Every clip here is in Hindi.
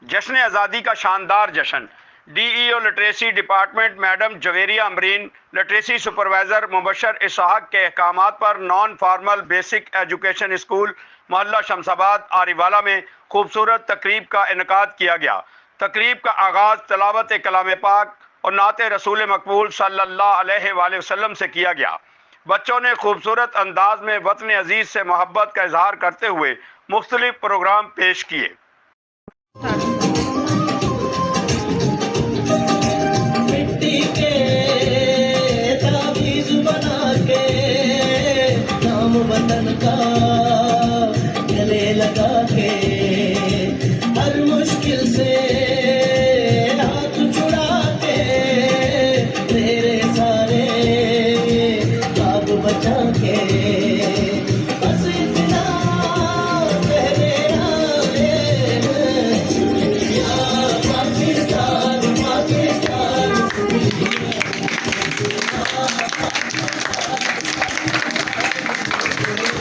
जश्न आज़ादी का शानदार जश्न। DEO literacy department madam Javeria Amreen, literacy supervisor Mubashar Ishaq के अहकामात पर non formal basic education school मोहल्ला शमसाबाद आरीवाला में खूबसूरत तकरीब का इनेकाद किया गया। तकरीब का आगाज़ तलावत कलाम पाक और नात रसूल मकबूल सल्लल्लाहु अलैहि वसल्लम से किया गया। बच्चों ने खूबसूरत अंदाज में वतन अजीज़ से मोहब्बत का इजहार करते हुए मुख्तलिफ प्रोग्राम पेश किए। मिट्टी के ताबीज बना के नाम वतन का गले लगा के हर मुश्किल से हाथ छुड़ा के तेरे सारे ख्वाब बचा के बस इतना कह देना पाकिस्तान पाकिस्तान।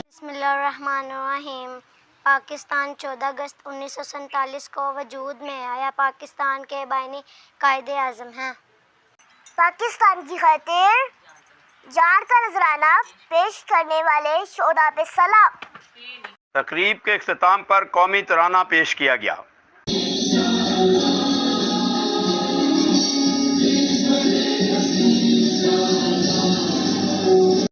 बिस्मिल्लाहिर्रहमानिर्रहीम। पाकिस्तान 14 अगस्त 1947 को वजूद में आया। पाकिस्तान के बानी कायदे आज़म हैं। पाकिस्तान की खातिर जान का नजराना पेश करने वाले शोधा पे सलाम। तकरीब के इख्तिताम पर कौमी तराना पेश किया गया।